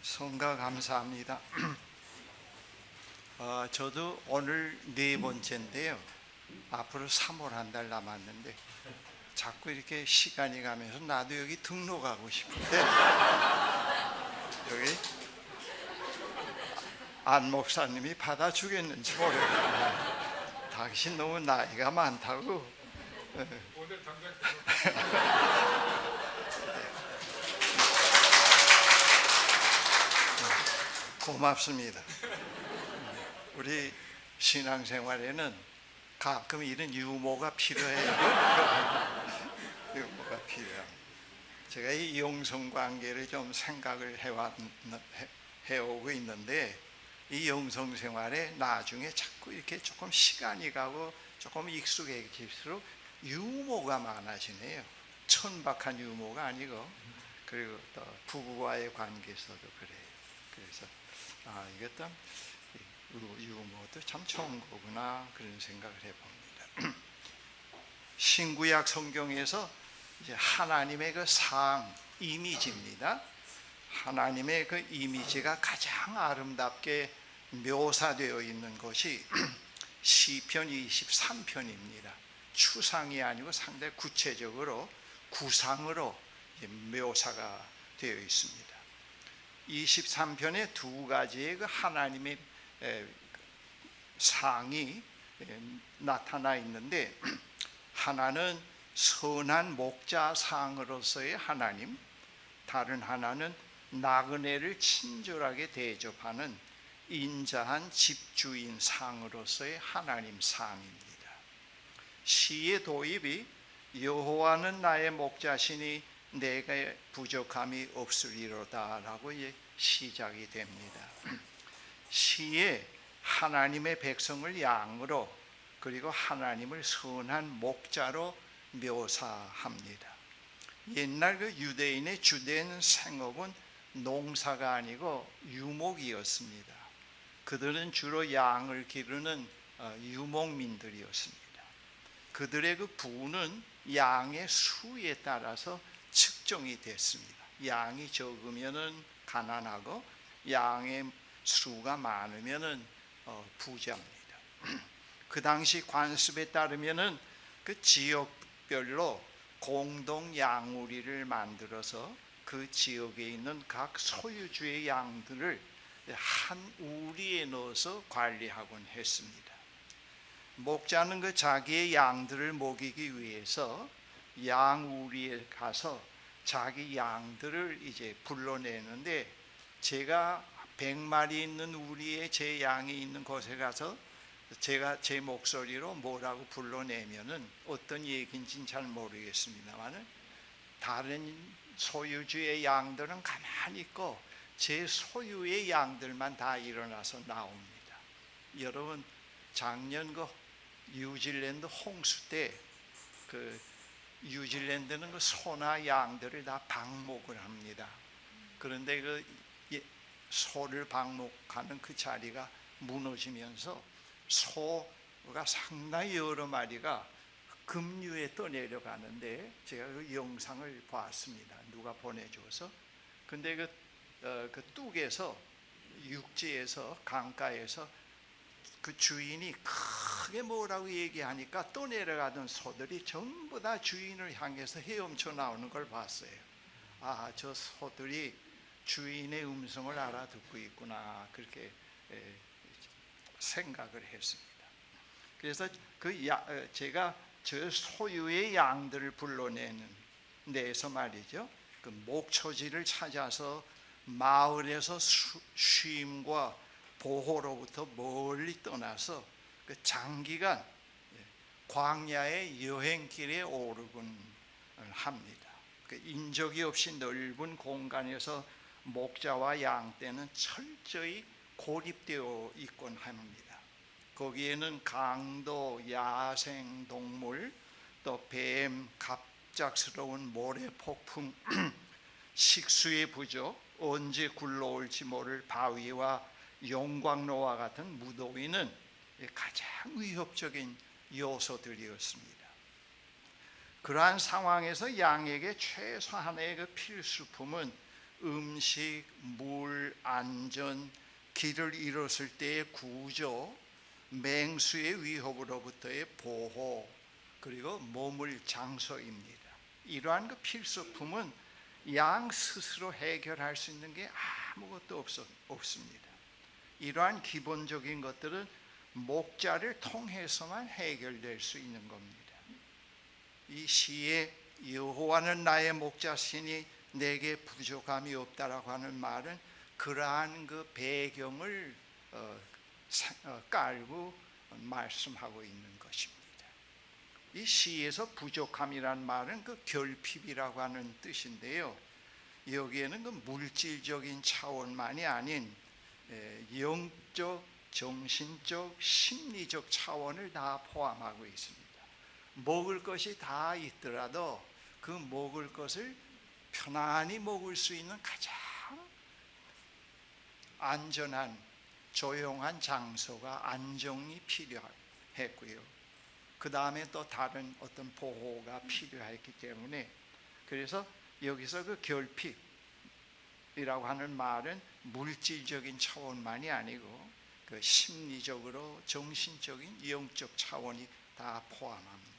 성가 감사합니다. 저도 오늘 네 번째인데요. 앞으로 3월 한 달 남았는데 자꾸 이렇게 시간이 가면서 나도 여기 등록하고 싶은데 여기 안 목사님이 받아주겠는지 모르겠어요. 당신 너무 나이가 많다고. 오늘 당장 고맙습니다. 우리 신앙생활에는 가끔 이런 유머가 필요해요. 유머가 필요합니다. 제가 이 영성관계를 좀 생각을 해오고 있는데 이 영성생활에 나중에 자꾸 이렇게 조금 시간이 가고 조금 익숙해질수록 유머가 많아지네요. 천박한 유머가 아니고, 그리고 또 부부와의 관계에서도 그래요. 그래서 이것도 유머도 참 좋은 거구나 그런 생각을 해봅니다. 신구약 성경에서 이제 하나님의 그 상 이미지입니다. 하나님의 그 이미지가 가장 아름답게 묘사되어 있는 것이 시편 23편입니다. 추상이 아니고 상당히 구체적으로 구상으로 묘사가 되어 있습니다. 23편에 두 가지의 그 하나님의 상이 나타나 있는데, 하나는 선한 목자상으로서의 하나님, 다른 하나는 나그네를 친절하게 대접하는 인자한 집주인 상으로서의 하나님 상입니다. 시의 도입이 여호와는 나의 목자시니 내가 부족함이 없으리로다 라고 시작이 됩니다. 시에 하나님의 백성을 양으로, 그리고 하나님을 선한 목자로 묘사합니다. 옛날 그 유대인의 주된 생업은 농사가 아니고 유목이었습니다. 그들은 주로 양을 기르는 유목민들이었습니다. 그들의 그 부는 양의 수에 따라서 측정이 됐습니다. 양이 적으면은 가난하고 양의 수가 많으면은 부자입니다. 그 당시 관습에 따르면은 그 지역별로 공동 양우리를 만들어서 그 지역에 있는 각 소유주의 양들을 한 우리에 넣어서 관리하곤 했습니다. 목자는 그 자기의 양들을 먹이기 위해서 양우리에 가서 자기 양들을 이제 불러내는데, 제가 100마리 있는 우리에 제 양이 있는 곳에 가서 제가 제 목소리로 뭐라고 불러내면은 어떤 얘기인지는 잘 모르겠습니다만은, 다른 소유주의 양들은 가만히 있고 제 소유의 양들만 다 일어나서 나옵니다. 여러분, 작년 그 뉴질랜드 홍수 때 그 뉴질랜드는 그 소나 양들을 다 방목을 합니다. 그런데 그 소를 방목하는 그 자리가 무너지면서 소가 상당히 여러 마리가 급류에 떠내려가는데, 제가 그 영상을 봤습니다. 누가 보내줘서. 근데 그 뚝에서, 육지에서, 강가에서 그 주인이 크게 뭐라고 얘기하니까 떠내려가던 소들이 전부 다 주인을 향해서 헤엄쳐 나오는 걸 봤어요. 저 소들이 주인의 음성을 알아듣고 있구나, 그렇게 생각을 했습니다. 그래서 제가 저 소유의 양들을 불러내는 데에서 말이죠, 그 목초지를 찾아서 마을에서 쉼과 보호로부터 멀리 떠나서 그 장기간 광야의 여행길에 오르곤 합니다. 그 인적이 없이 넓은 공간에서 목자와 양떼는 철저히 고립되어 있곤 합니다. 거기에는 강도, 야생 동물, 또 뱀, 갑작스러운 모래 폭풍, 식수의 부족, 언제 굴러올지 모를 바위와 용광로와 같은 무더위는 가장 위협적인 요소들이었습니다. 그러한 상황에서 양에게 최소한의 그 필수품은 음식, 물, 안전, 길을 잃었을 때의 구조, 맹수의 위협으로부터의 보호, 그리고 머물 장소입니다. 이러한 그 필수품은 양 스스로 해결할 수 있는 게 아무것도 없습니다. 이러한 기본적인 것들은 목자를 통해서만 해결될 수 있는 겁니다. 이 시에 여호와는 나의 목자시니 내게 부족함이 없다라고 하는 말은 그러한 그 배경을 깔고 말씀하고 있는 것입니다. 이 시에서 부족함이란 말은 그 결핍이라고 하는 뜻인데요. 여기에는 그 물질적인 차원만이 아닌 영적, 정신적, 심리적 차원을 다 포함하고 있습니다. 먹을 것이 다 있더라도 그 먹을 것을 편안히 먹을 수 있는 가장 안전한 조용한 장소가 안정이 필요했고요. 그 다음에 또 다른 어떤 보호가 필요했기 때문에, 그래서 여기서 그 결핍이라고 하는 말은 물질적인 차원만이 아니고 그 심리적으로 정신적인 영적 차원이 다 포함합니다.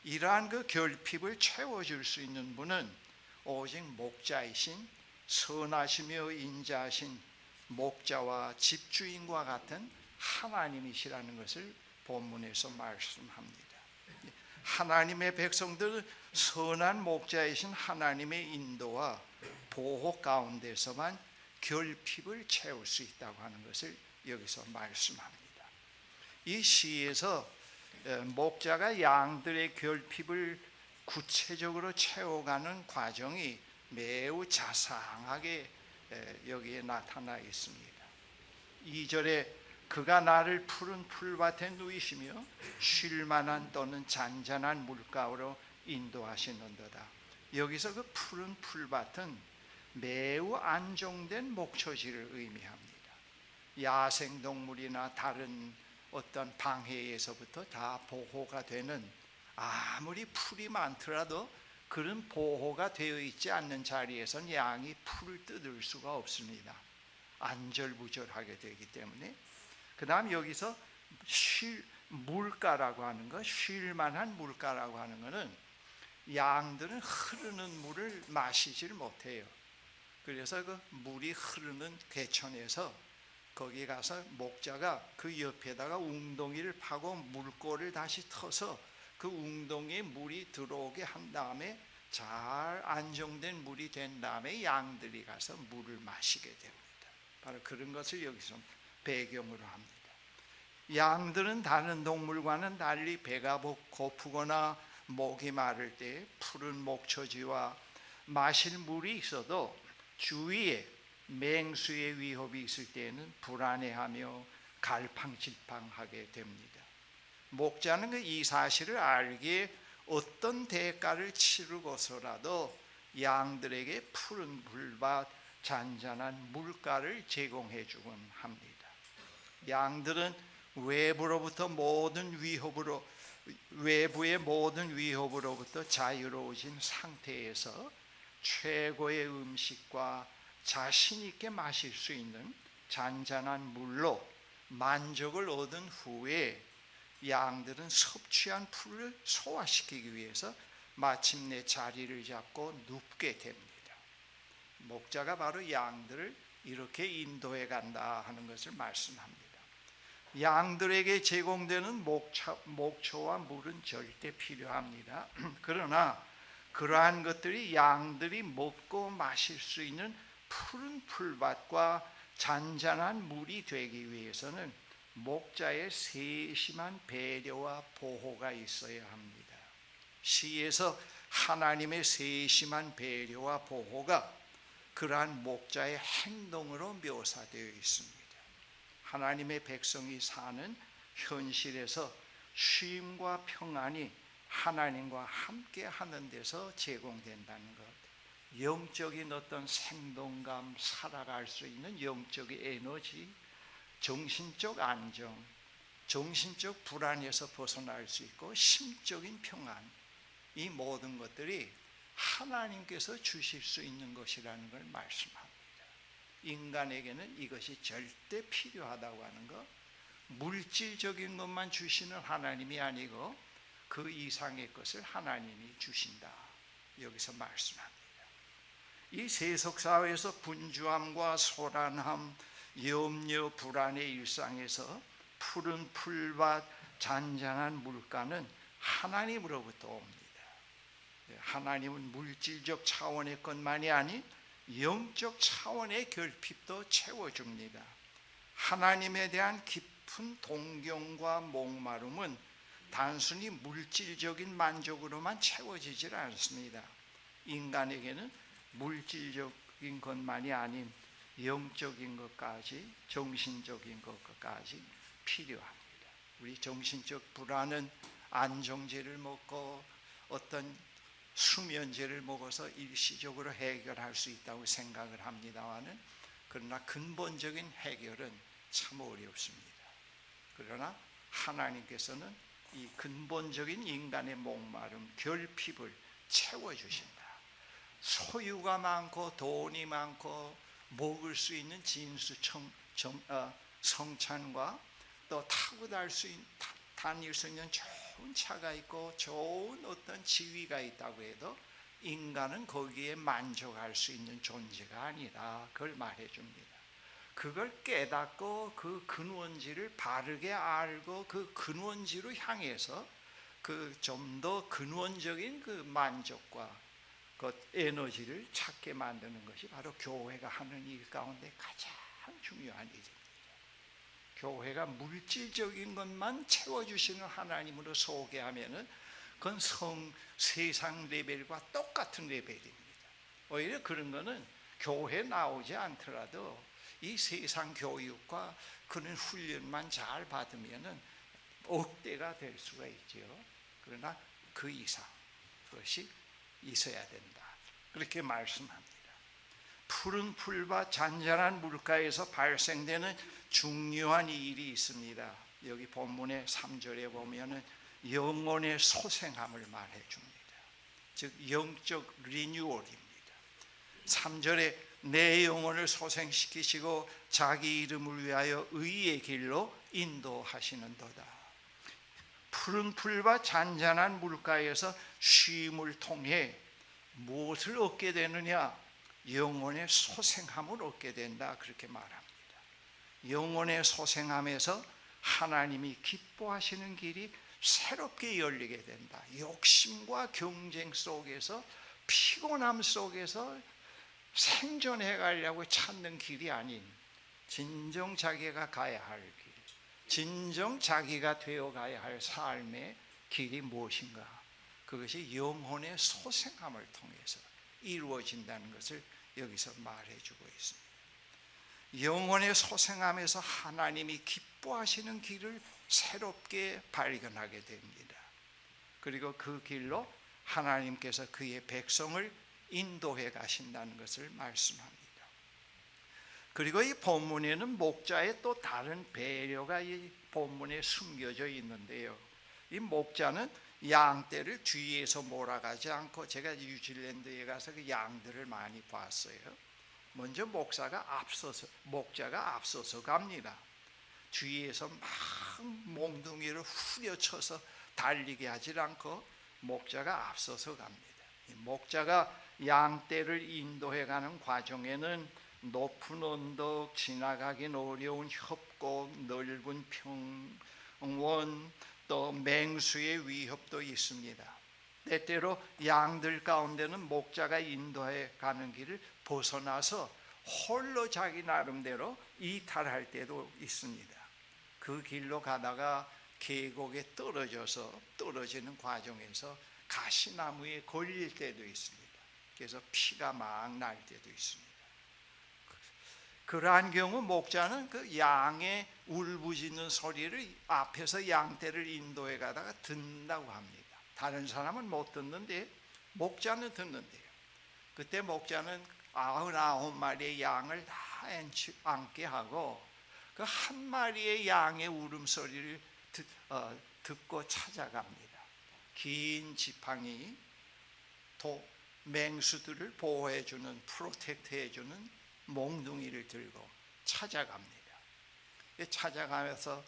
이러한 그 결핍을 채워줄 수 있는 분은 오직 목자이신 선하시며 인자하신 목자와 집주인과 같은 하나님이시라는 것을 본문에서 말씀합니다. 하나님의 백성들은 선한 목자이신 하나님의 인도와 보호 가운데서만 결핍을 채울 수 있다고 하는 것을 여기서 말씀합니다. 이 시에서 목자가 양들의 결핍을 구체적으로 채워가는 과정이 매우 자상하게 여기에 나타나 있습니다. 2절에 그가 나를 푸른 풀밭에 누이시며 쉴만한 또는 잔잔한 물가로 인도하시는도다. 여기서 그 푸른 풀밭은 매우 안정된 목초지를 의미합니다. 야생동물이나 다른 어떤 방해에서부터 다 보호가 되는, 아무리 풀이 많더라도 그런 보호가 되어 있지 않는 자리에선 양이 풀을 뜯을 수가 없습니다. 안절부절하게 되기 때문에. 그 다음 여기서 물가라고 하는 것, 쉴만한 물가라고 하는 것은 양들은 흐르는 물을 마시질 못해요. 그래서 그 물이 흐르는 개천에서 거기 가서 목자가 그 옆에다가 웅덩이를 파고 물꼬를 다시 터서 그 웅덩이에 물이 들어오게 한 다음에 잘 안정된 물이 된 다음에 양들이 가서 물을 마시게 됩니다. 바로 그런 것을 여기서 배경으로 합니다. 양들은 다른 동물과는 달리 배가 고프거나 목이 마를 때 푸른 목초지와 마실 물이 있어도 주위에 맹수의 위협이 있을 때에는 불안해하며 갈팡질팡하게 됩니다. 목자는 이 사실을 알기에 어떤 대가를 치르고서라도 양들에게 푸른 풀밭, 잔잔한 물가를 제공해 주곤 합니다. 양들은 외부의 모든 위협으로부터 자유로워진 상태에서 최고의 음식과 자신 있게 마실 수 있는 잔잔한 물로 만족을 얻은 후에 양들은 섭취한 풀을 소화시키기 위해서 마침내 자리를 잡고 눕게 됩니다. 목자가 바로 양들을 이렇게 인도해 간다 하는 것을 말씀합니다. 양들에게 제공되는 목초와 물은 절대 필요합니다. 그러나 그러한 것들이 양들이 먹고 마실 수 있는 푸른 풀밭과 잔잔한 물이 되기 위해서는 목자의 세심한 배려와 보호가 있어야 합니다. 시에서 하나님의 세심한 배려와 보호가 그러한 목자의 행동으로 묘사되어 있습니다. 하나님의 백성이 사는 현실에서 쉼과 평안이 하나님과 함께 하는 데서 제공된다는 것, 영적인 어떤 생동감, 살아갈 수 있는 영적인 에너지, 정신적 안정, 정신적 불안에서 벗어날 수 있고 심적인 평안, 이 모든 것들이 하나님께서 주실 수 있는 것이라는 걸 말씀합니다. 인간에게는 이것이 절대 필요하다고 하는 것, 물질적인 것만 주시는 하나님이 아니고 그 이상의 것을 하나님이 주신다. 여기서 말씀합니다. 이 세속사회에서 분주함과 소란함, 염려, 불안의 일상에서 푸른 풀밭, 잔잔한 물가는 하나님으로부터 옵니다. 하나님은 물질적 차원의 것만이 아닌 영적 차원의 결핍도 채워줍니다. 하나님에 대한 깊은 동경과 목마름은 단순히 물질적인 만족으로만 채워지질 않습니다. 인간에게는 물질적인 것만이 아닌 영적인 것까지, 정신적인 것까지 필요합니다. 우리 정신적 불안은 안정제를 먹고 어떤 수면제를 먹어서 일시적으로 해결할 수 있다고 생각을 합니다마는, 그러나 근본적인 해결은 참 어렵습니다. 그러나 하나님께서는 이 근본적인 인간의 목마름, 결핍을 채워주신다. 소유가 많고 돈이 많고 먹을 수 있는 성찬과 또 타고 다닐 수 있는 좋은 차가 있고 좋은 어떤 지위가 있다고 해도 인간은 거기에 만족할 수 있는 존재가 아니라 그걸 말해줍니다. 그걸 깨닫고 그 근원지를 바르게 알고 그 근원지로 향해서 그 좀 더 근원적인 그 만족과 그 에너지를 찾게 만드는 것이 바로 교회가 하는 일 가운데 가장 중요한 일입니다. 교회가 물질적인 것만 채워주시는 하나님으로 소개하면은 그건 세상 레벨과 똑같은 레벨입니다. 오히려 그런 거는 교회 나오지 않더라도 이 세상 교육과 그런 훈련만 잘 받으면은 억대가 될 수가 있죠. 그러나 그 이상 그것이 있어야 된다. 그렇게 말씀합니다. 푸른 풀밭, 잔잔한 물가에서 발생되는 중요한 일이 있습니다. 여기 본문의 3절에 보면은 영혼의 소생함을 말해 줍니다. 즉 영적 리뉴얼입니다. 3절에 내 영혼을 소생시키시고 자기 이름을 위하여 의의 길로 인도하시는도다. 푸른 풀밭, 잔잔한 물가에서 쉼을 통해 무엇을 얻게 되느냐? 영혼의 소생함을 얻게 된다. 그렇게 말합니다. 영혼의 소생함에서 하나님이 기뻐하시는 길이 새롭게 열리게 된다. 욕심과 경쟁 속에서, 피곤함 속에서 생존해 가려고 찾는 길이 아닌 진정 자기가 가야 할 길, 진정 자기가 되어 가야 할 삶의 길이 무엇인가? 그것이 영혼의 소생함을 통해서 이루어진다는 것을 여기서 말해주고 있습니다. 영혼의 소생함에서 하나님이 기뻐하시는 길을 새롭게 발견하게 됩니다. 그리고 그 길로 하나님께서 그의 백성을 인도해 가신다는 것을 말씀합니다. 그리고 이 본문에는 목자의 또 다른 배려가 이 본문에 숨겨져 있는데요. 이 목자는 양떼를 뒤에서 몰아가지 않고, 제가 뉴질랜드에 가서 그 양들을 많이 봤어요. 먼저 목자가 앞서서 갑니다. 뒤에서 막 몽둥이를 후려쳐서 달리게 하지 않고 목자가 앞서서 갑니다. 목자가 양떼를 인도해가는 과정에는 높은 언덕, 지나가긴 어려운 협곡, 넓은 평원, 또 맹수의 위협도 있습니다. 때때로 양들 가운데는 목자가 인도해 가는 길을 벗어나서 홀로 자기 나름대로 이탈할 때도 있습니다. 그 길로 가다가 계곡에 떨어지는 과정에서 가시나무에 걸릴 때도 있습니다. 그래서 피가 막 날 때도 있습니다. 그러한 경우 목자는 그 양의 울부짖는 소리를 앞에서 양떼를 인도해 가다가 듣는다고 합니다. 다른 사람은 못 듣는데 목자는 듣는데요. 그때 목자는 99마리의 양을 다 앉게 하고 그 한 마리의 양의 울음소리를 듣고 찾아갑니다. 긴 지팡이, 맹수들을 보호해주는, 프로텍트해주는 몽둥이를 들고 찾아갑니다. 찾아가면서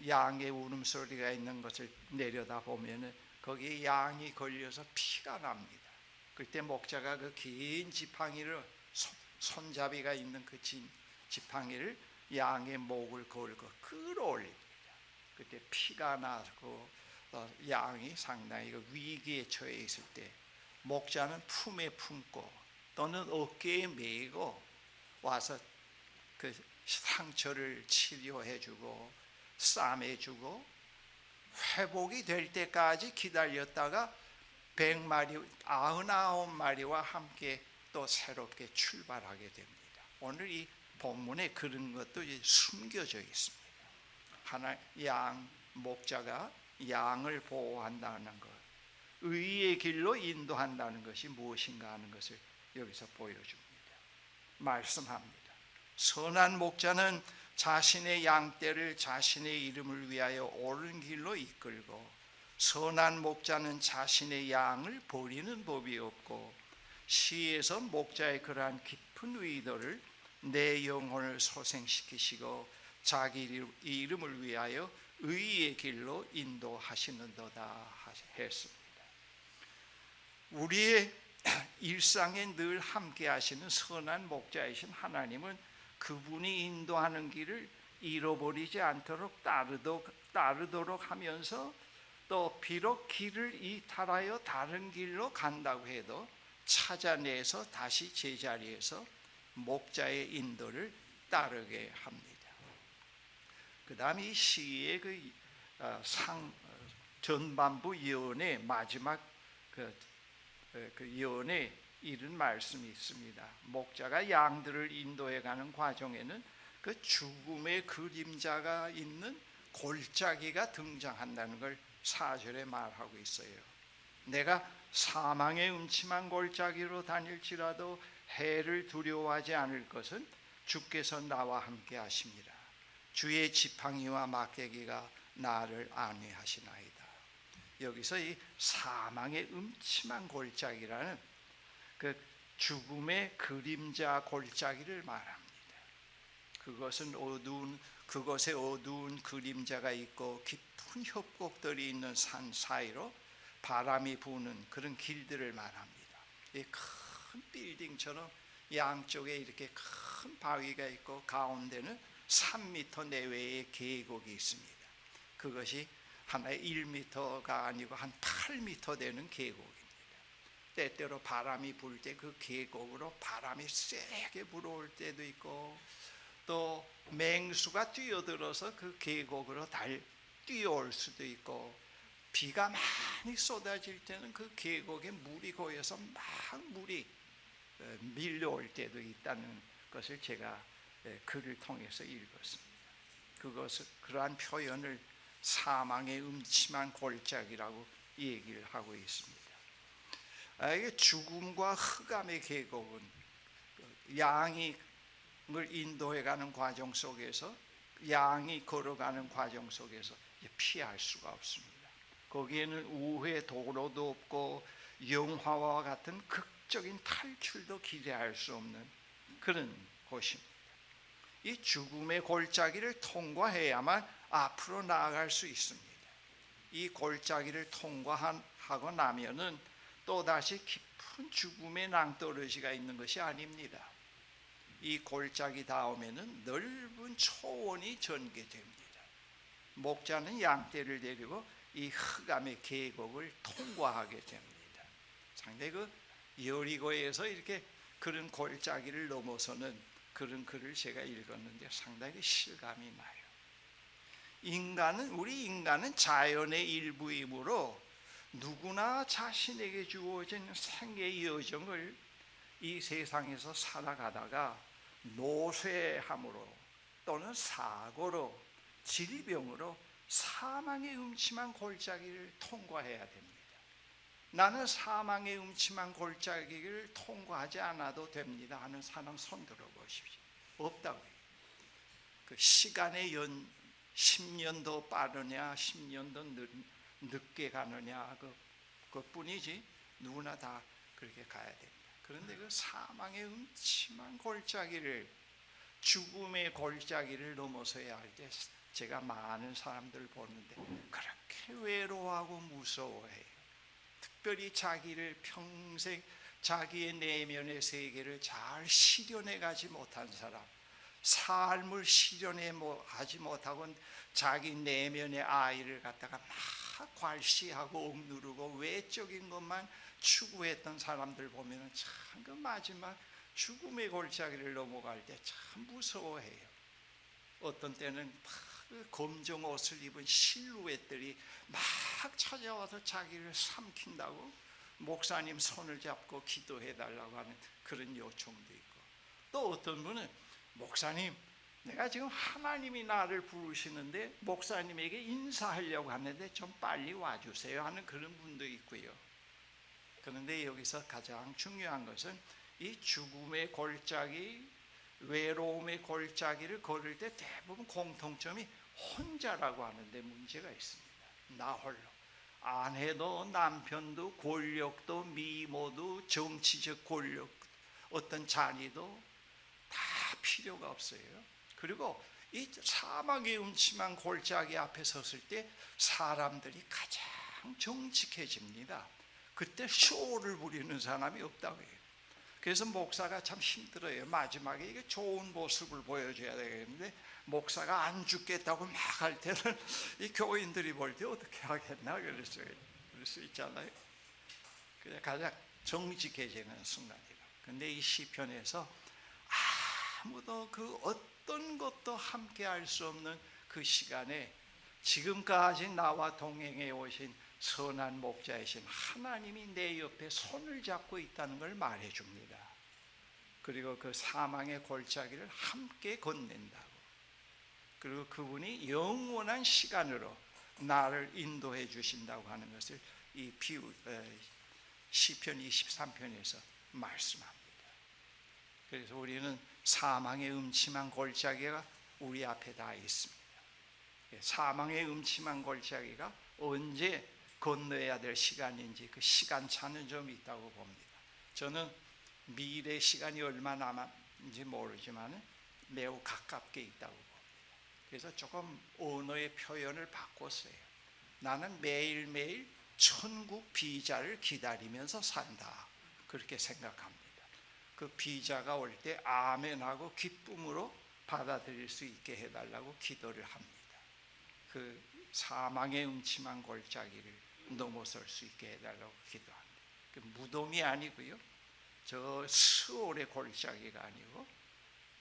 양의 울음소리가 있는 것을 내려다보면 거기에 양이 걸려서 피가 납니다. 그때 목자가 그 긴 지팡이를, 손잡이가 있는 그 지팡이를 양의 목을 걸고 끌어올립니다. 그때 피가 나고 양이 상당히 위기에 처해 있을 때 목자는 품에 품고 또는 어깨에 메고 와서 그 상처를 치료해주고 싸매주고 회복이 될 때까지 기다렸다가 100마리, 99마리와 함께 또 새롭게 출발하게 됩니다. 오늘 이 본문에 그런 것도 숨겨져 있습니다. 목자가 양을 보호한다는 것, 의의 길로 인도한다는 것이 무엇인가 하는 것을 여기서 보여줍니다. 말씀합니다. 선한 목자는 자신의 양떼를 자신의 이름을 위하여 옳은 길로 이끌고, 선한 목자는 자신의 양을 버리는 법이 없고, 시에서 목자의 그러한 깊은 의도를 내 영혼을 소생시키시고 자기 이름을 위하여 의의 길로 인도하시는도다 했습니다. 우리의 일상에 늘 함께 하시는 선한 목자이신 하나님은 그분이 인도하는 길을 잃어버리지 않도록 따르도록 하면서, 또 비록 길을 이탈하여 다른 길로 간다고 해도 찾아내서 다시 제자리에서 목자의 인도를 따르게 합니다. 그 다음에 이 시의 전반부 예언의 마지막 예언에 이런 말씀이 있습니다. 목자가 양들을 인도해가는 과정에는 그 죽음의 그림자가 있는 골짜기가 등장한다는 걸 4절에 말하고 있어요. 내가 사망의 음침한 골짜기로 다닐지라도 해를 두려워하지 않을 것은 주께서 나와 함께 하심이라. 주의 지팡이와 막대기가 나를 안위하시나이다. 여기서 이 사망의 음침한 골짜기라는 그 죽음의 그림자 골짜기를 말합니다. 그것에 어두운 그림자가 있고 깊은 협곡들이 있는 산 사이로 바람이 부는 그런 길들을 말합니다. 이 큰 빌딩처럼 양쪽에 이렇게 큰 바위가 있고 가운데는 3m 내외의 계곡이 있습니다. 그것이 하나의 1m가 아니고 한 8m 되는 계곡입니다. 때때로 바람이 불 때 그 계곡으로 바람이 세게 불어올 때도 있고, 또 맹수가 뛰어들어서 그 계곡으로 뛰어올 수도 있고, 비가 많이 쏟아질 때는 그 계곡에 물이 고여서 막 물이 밀려올 때도 있다는 것을 제가 글을 통해서 읽었습니다. 그러한 표현을 사망의 음침한 골짜기라고 얘기를 하고 있습니다. 이게 죽음과 흑암의 계곡은 양을 인도해가는 과정 속에서, 양이 걸어가는 과정 속에서 피할 수가 없습니다. 거기에는 우회 도로도 없고 영화와 같은 극적인 탈출도 기대할 수 없는 그런 곳입니다. 이 죽음의 골짜기를 통과해야만 앞으로 나아갈 수 있습니다. 이 골짜기를 통과하고 나면은 또다시 깊은 죽음의 낭떠러지가 있는 것이 아닙니다. 이 골짜기 다음에는 넓은 초원이 전개됩니다. 목자는 양떼를 데리고 이 흑암의 계곡을 통과하게 됩니다. 상당히 여리고에서 이렇게 그런 골짜기를 넘어서는 그런 글을 제가 읽었는데 상당히 실감이 나요. 우리 인간은 자연의 일부이므로 누구나 자신에게 주어진 생의 여정을 이 세상에서 살아가다가 노쇠함으로 또는 사고로, 질병으로 사망의 음침한 골짜기를 통과해야 됩니다. 나는 사망의 음침한 골짜기를 통과하지 않아도 됩니다 하는 사람 손 들어보십시오. 없다고요. 그 시간의 10년 더 빠르냐 10년 더 늦게 가느냐 그것뿐이지 누구나 다 그렇게 가야 됩니다. 그런데 그 사망의 음침한 골짜기를, 죽음의 골짜기를 넘어서야 할 때 제가 많은 사람들을 보는데 그렇게 외로워하고 무서워해요. 특별히 자기를 평생 자기의 내면의 세계를 잘 실현해 가지 못한 사람, 삶을 실현해 하지 못하고 자기 내면의 아이를 갖다가 막 괄시하고 억누르고 외적인 것만 추구했던 사람들 보면 참 그 마지막 죽음의 골짜기를 넘어갈 때 참 무서워해요. 어떤 때는 그 검정 옷을 입은 실루엣들이 막 찾아와서 자기를 삼킨다고 목사님 손을 잡고 기도해 달라고 하는 그런 요청도 있고, 또 어떤 분은 목사님, 내가 지금 하나님이 나를 부르시는데 목사님에게 인사하려고 하는데 좀 빨리 와주세요 하는 그런 분도 있고요. 그런데 여기서 가장 중요한 것은 이 죽음의 골짜기, 외로움의 골짜기를 걸을 때 대부분 공통점이 혼자라고 하는데 문제가 있습니다. 나 홀로. 아내도 남편도 권력도 미모도 정치적 권력, 어떤 자리도 다 필요가 없어요. 그리고 이 사막의 음침한 골짜기 앞에 섰을 때 사람들이 가장 정직해집니다. 그때 쇼를 부리는 사람이 없다고 해요. 그래서 목사가 참 힘들어요. 마지막에 이게 좋은 모습을 보여줘야 되겠는데 목사가 안 죽겠다고 막 할 때는 이 교인들이 볼 때 어떻게 하겠나 그럴 수 있잖아요. 그래서 가장 정직해지는 순간이라. 근데 이 시편에서 아무도 그 어떤 것도 함께 할 수 없는 그 시간에 지금까지 나와 동행해 오신 선한 목자이신 하나님이 내 옆에 손을 잡고 있다는 걸 말해 줍니다. 그리고 그 사망의 골짜기를 함께 건넨다고. 그리고 그분이 영원한 시간으로 나를 인도해 주신다고 하는 것을 이 시편 23편에서 말씀합니다. 그래서 우리는 사망의 음침한 골짜기가 우리 앞에 다 있습니다. 사망의 음침한 골짜기가 언제 건너야 될 시간인지 그 시간차는 좀 있다고 봅니다. 저는 미래 시간이 얼마 남았는지 모르지만 매우 가깝게 있다고 봅니다. 그래서 조금 언어의 표현을 바꿨어요. 나는 매일매일 천국 비자를 기다리면서 산다, 그렇게 생각합니다. 그 비자가 올 때 아멘하고 기쁨으로 받아들일 수 있게 해달라고 기도를 합니다. 그 사망의 음침한 골짜기를 넘어설 수 있게 해달라고 기도합니다. 그 무덤이 아니고요, 저 스올의 골짜기가 아니고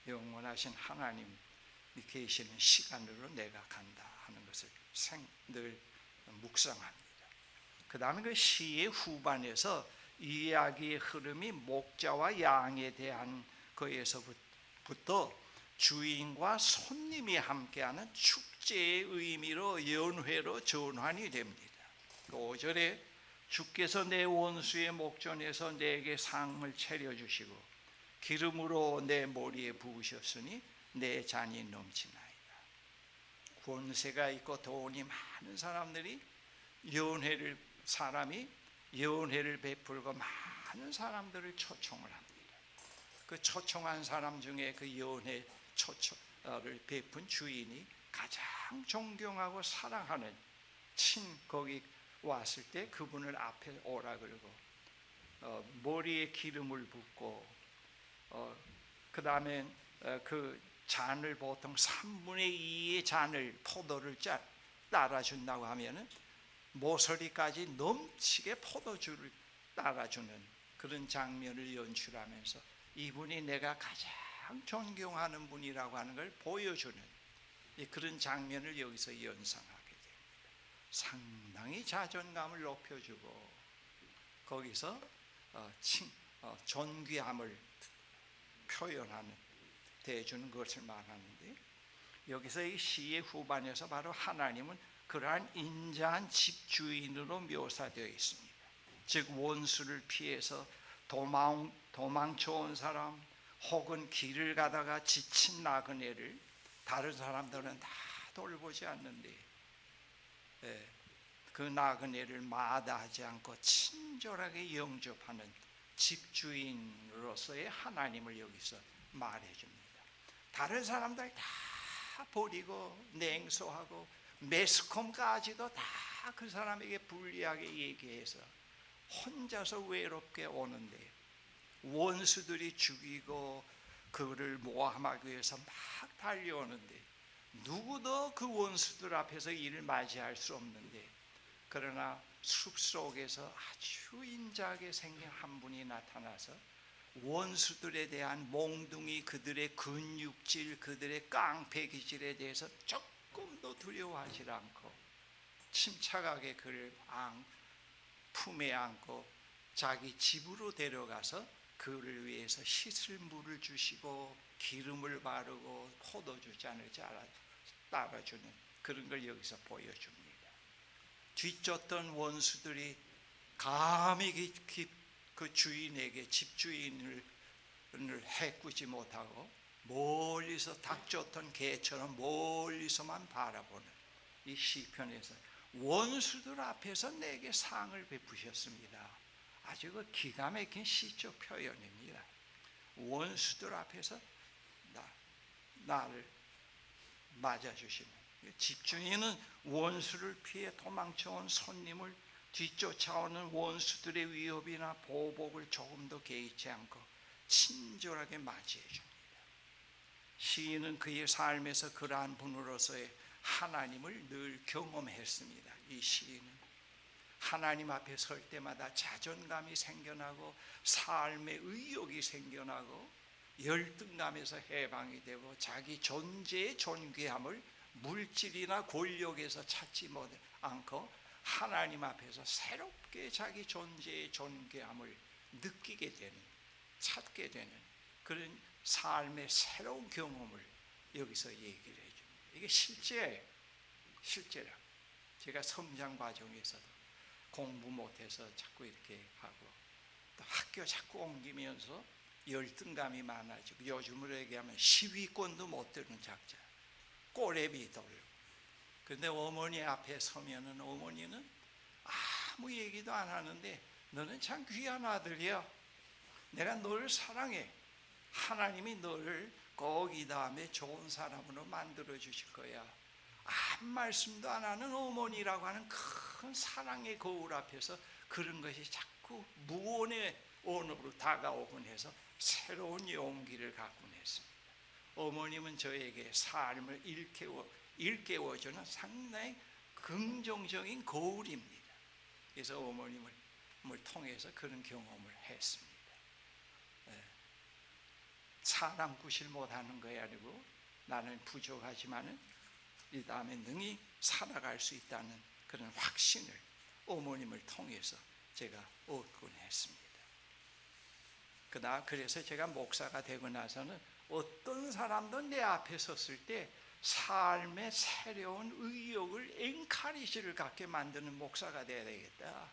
영원하신 하나님이 계시는 시간으로 내가 간다 하는 것을 늘 묵상합니다. 그 다음에 그 시의 후반에서 이야기의 흐름이 목자와 양에 대한 거에서부터 주인과 손님이 함께하는 축제의 의미로 연회로 전환이 됩니다. 5절에 주께서 내 원수의 목전에서 내게 상을 차려주시고 기름으로 내 머리에 부으셨으니 내 잔이 넘치나이다. 권세가 있고 돈이 많은 사람들이 사람이 연회를 베풀고 많은 사람들을 초청을 합니다. 그 초청한 사람 중에 그 연회 초청을 베푼 주인이 가장 존경하고 사랑하는 거기 왔을 때 그분을 앞에 오라 그러고 머리에 기름을 붓고 그 다음에 그 잔을 보통 3분의 2의 잔을 포도를 따라준다고 하면은 모서리까지 넘치게 포도주를 따라주는 그런 장면을 연출하면서 이분이 내가 가장 존경하는 분이라고 하는 걸 보여주는 그런 장면을 여기서 연상하게 됩니다. 상당히 자존감을 높여주고 거기서 존귀함을 표현하는 대주는 것을 말하는데, 여기서 이 시의 후반에서 바로 하나님은 그러한 인자한 집주인으로 묘사되어 있습니다. 즉 원수를 피해서 도망쳐온 사람 혹은 길을 가다가 지친 나그네를 다른 사람들은 다 돌보지 않는데 그 나그네를 마다하지 않고 친절하게 영접하는 집주인으로서의 하나님을 여기서 말해줍니다. 다른 사람들 다 버리고 냉소하고 매스컴까지도 다 그 사람에게 불리하게 얘기해서 혼자서 외롭게 오는데 원수들이 죽이고 그를 모함하기 위해서 막 달려오는데 누구도 그 원수들 앞에서 이를 맞이할 수 없는데, 그러나 숲속에서 아주 인자하게 생긴 한 분이 나타나서 원수들에 대한 몽둥이, 그들의 근육질, 그들의 깡패 기질에 대해서 조금도 두려워하지 않고 침착하게 그를 품에 안고 자기 집으로 데려가서 그를 위해서 씻을 물을 주시고 기름을 바르고 포도주 잔을 따라주는 그런 걸 여기서 보여줍니다. 뒤쫓던 원수들이 감히 그 주인에게, 집주인을 해꾸지 못하고 멀리서 닭쫓던 개처럼 멀리서만 바라보는 이 시편에서 원수들 앞에서 내게 상을 베푸셨습니다. 아주 그 기가 막힌 시적 표현입니다. 원수들 앞에서 나를 맞아주시는, 집주인은 원수를 피해 도망쳐온 손님을 뒤쫓아오는 원수들의 위협이나 보복을 조금도 개의치 않고 친절하게 맞이해 줍니다. 시인은 그의 삶에서 그러한 분으로서의 하나님을 늘 경험했습니다. 이 시인은 하나님 앞에 설 때마다 자존감이 생겨나고 삶의 의욕이 생겨나고 열등감에서 해방이 되고 자기 존재의 존귀함을 물질이나 권력에서 찾지 않고 하나님 앞에서 새롭게 자기 존재의 존귀함을 느끼게 되는, 찾게 되는 그런 삶의 새로운 경험을 여기서 얘기를 해줍니다. 이게 실제라. 제가 성장 과정에서도 공부 못해서 자꾸 이렇게 하고 또 학교 자꾸 옮기면서 열등감이 많아지고, 요즘으로 얘기하면 시위권도 못 드는 작자, 꼬레비 돌고. 그런데 어머니 앞에 서면은 어머니는 아무 얘기도 안 하는데 너는 참 귀한 아들이야. 내가 너를 사랑해. 하나님이 너를 꼭 이 다음에 좋은 사람으로 만들어 주실 거야. 아무 말씀도 안 하는 어머니라고 하는 큰 사랑의 거울 앞에서 그런 것이 자꾸 무언의 언어로 다가오곤 해서 새로운 용기를 갖곤 했습니다. 어머님은 저에게 삶을 일깨워주는 상당히 긍정적인 거울입니다. 그래서 어머님을 통해서 그런 경험을 했습니다. 사람 구실 못하는 것이 아니고 나는 부족하지만은 이 다음에 능히 살아갈 수 있다는 그런 확신을 어머님을 통해서 제가 얻곤 했습니다. 그래서 제가 목사가 되고 나서는 어떤 사람도 내 앞에 섰을 때 삶의 새로운 의욕을, 엔카리지를 갖게 만드는 목사가 되어야 되겠다.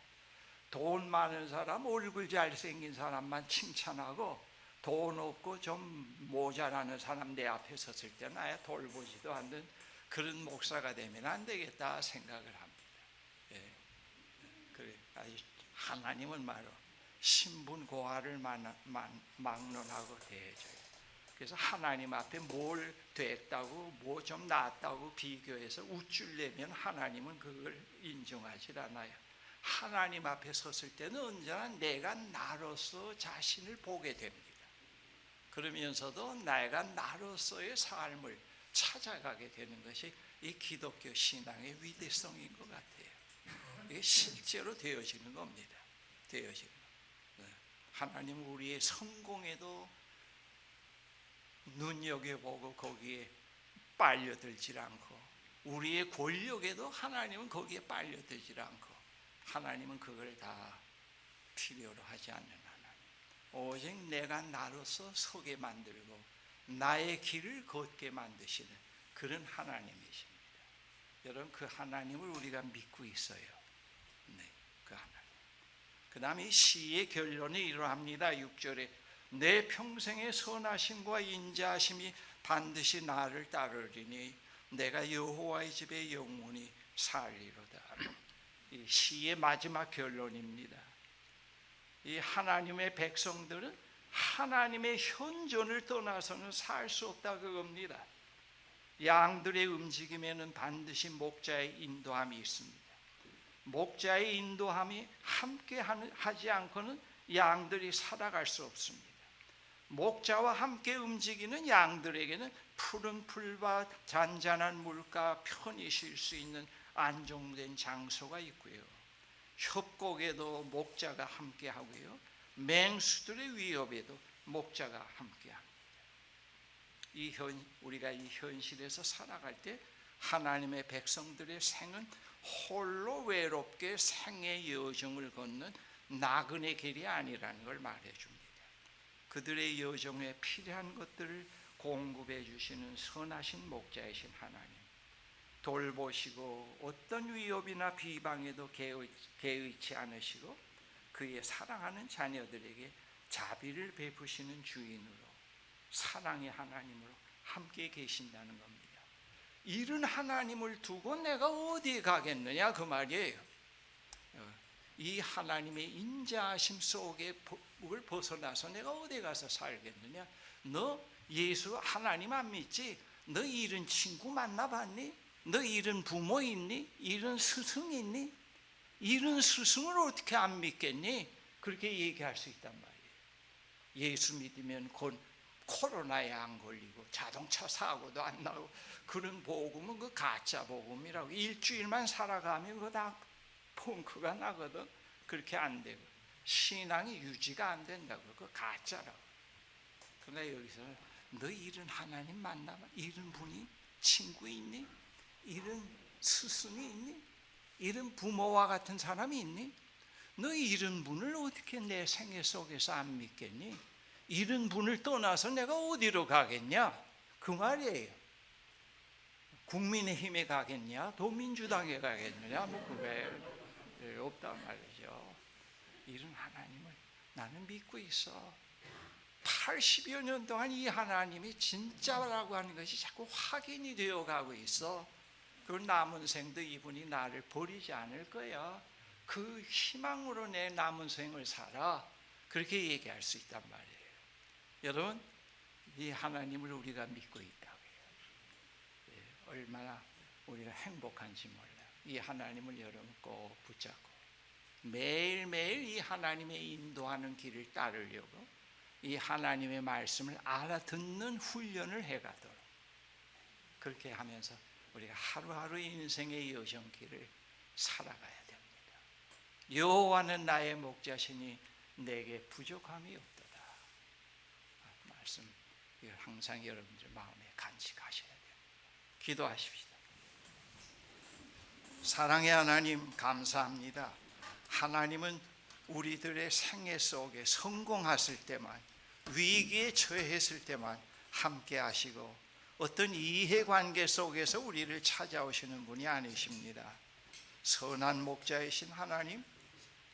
돈 많은 사람, 얼굴 잘생긴 사람만 칭찬하고 돈 없고 좀 모자라는 사람 내 앞에 섰을 때 나야 돌보지도 않는 그런 목사가 되면 안 되겠다 생각을 합니다. 예. 그래, 하나님은 말로 신분 고하를 막론하고 대해줘요. 그래서 하나님 앞에 뭘 됐다고 뭐 좀 낫다고 비교해서 우쭐내면 하나님은 그걸 인정하지 않아요. 하나님 앞에 섰을 때는 언제나 내가 나로서 자신을 보게 됩니다. 그러면서도 내가 나로서의 삶을 찾아가게 되는 것이 이 기독교 신앙의 위대성인 것 같아요. 이게 실제로 되어지는 겁니다. 되어지는 거. 하나님 우리의 성공에도 눈여겨보고 거기에 빨려들지 않고, 우리의 권력에도 하나님은 거기에 빨려들지 않고, 하나님은 그걸 다 필요로 하지 않는 하나님. 오직 내가 나로서 서게 만들고 나의 길을 걷게 만드시는 그런 하나님이십니다. 여러분, 그 하나님을 우리가 믿고 있어요. 네, 그 하나님. 그 다음에 시의 결론이 이러합니다. 6절에 내 평생의 선하심과 인자하심이 반드시 나를 따르리니 내가 여호와의 집에 영원히 살리로다. 이 시의 마지막 결론입니다. 이 하나님의 백성들은 하나님의 현존을 떠나서는 살 수 없다 그겁니다. 양들의 움직임에는 반드시 목자의 인도함이 있습니다. 목자의 인도함이 함께 하지 않고는 양들이 살아갈 수 없습니다. 목자와 함께 움직이는 양들에게는 푸른 풀과 잔잔한 물가, 편히 쉴 수 있는 안정된 장소가 있고요. 협곡에도 목자가 함께 하고요. 맹수들의 위협에도 목자가 함께 합니다. 우리가 이 현실에서 살아갈 때 하나님의 백성들의 생은 홀로 외롭게 생의 여정을 걷는 나그네 길이 아니라는 걸 말해줍니다. 그들의 여정에 필요한 것들을 공급해 주시는 선하신 목자이신 하나님, 돌보시고 어떤 위협이나 비방에도 개의치 않으시고 그의 사랑하는 자녀들에게 자비를 베푸시는 주인으로, 사랑의 하나님으로 함께 계신다는 겁니다. 이런 하나님을 두고 내가 어디에 가겠느냐 그 말이에요. 이 하나님의 인자하심 속에 벗어나서 내가 어디 가서 살겠느냐? 너 예수 하나님 안 믿지? 너 이런 친구 만나봤니? 너 이런 부모 있니? 이런 스승 있니? 이런 스승을 어떻게 안 믿겠니? 그렇게 얘기할 수 있단 말이에요. 예수 믿으면 곧 코로나에 안 걸리고 자동차 사고도 안 나고, 그런 복음은 그 가짜 복음이라고. 일주일만 살아가면 그거 다 펑크가 나거든. 그렇게 안 되고 신앙이 유지가 안 된다고. 그거 가짜라고. 그러나 여기서 너 이런 하나님 만나봐? 이런 분이 친구 있니? 이런 스승이 있니? 이런 부모와 같은 사람이 있니? 너 이런 분을 어떻게 내 생애 속에서 안 믿겠니? 이런 분을 떠나서 내가 어디로 가겠냐? 그 말이에요. 국민의힘에 가겠냐? 더민주당에 가겠느냐? 뭐 그게 없단 말이죠. 이런 하나님을 나는 믿고 있어. 80여 년 동안 이 하나님이 진짜라고 하는 것이 자꾸 확인이 되어 가고 있어. 그 남은 생도 이분이 나를 버리지 않을 거야. 그 희망으로 내 남은 생을 살아. 그렇게 얘기할 수 있단 말이에요. 여러분, 이 하나님을 우리가 믿고 있다고 해요. 얼마나 우리가 행복한지 몰라요. 이 하나님을 여러분 꼭 붙잡고 매일매일 이 하나님의 인도하는 길을 따르려고 이 하나님의 말씀을 알아듣는 훈련을 해가도록, 그렇게 하면서 우리가 하루하루 인생의 여정길을 살아가야 됩니다. 여호와는 나의 목자시니 내게 부족함이 없도다. 말씀 이걸 항상 여러분들 마음에 간직하셔야 됩니다. 기도하십시다. 사랑의 하나님, 감사합니다. 하나님은 우리들의 생애 속에 성공했을 때만, 위기에 처했을 때만 함께 하시고 어떤 이해관계 속에서 우리를 찾아오시는 분이 아니십니다. 선한 목자이신 하나님,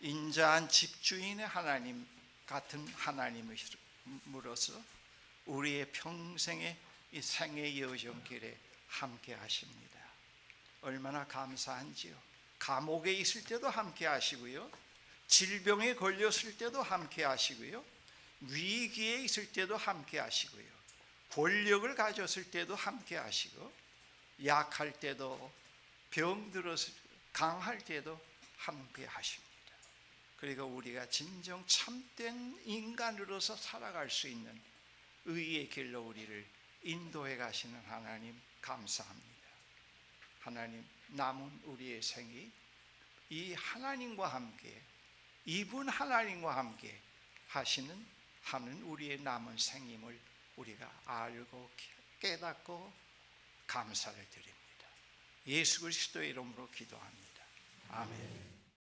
인자한 집주인의 하나님 같은 하나님으로서 우리의 평생의 이 생의 여정길에 함께 하십니다. 얼마나 감사한지요. 감옥에 있을 때도 함께 하시고요, 질병에 걸렸을 때도 함께 하시고요, 위기에 있을 때도 함께 하시고요, 권력을 가졌을 때도 함께 하시고, 약할 때도 병들었을 때, 강할 때도 함께 하십니다. 그리고 우리가 진정 참된 인간으로서 살아갈 수 있는 의의 길로 우리를 인도해 가시는 하나님, 감사합니다. 하나님, 남은 우리의 생이 이 하나님과 함께, 이분 하나님과 함께 하는 우리의 남은 생임을 우리가 알고 깨닫고 감사를 드립니다. 예수 그리스도의 이름으로 기도합니다. 아멘.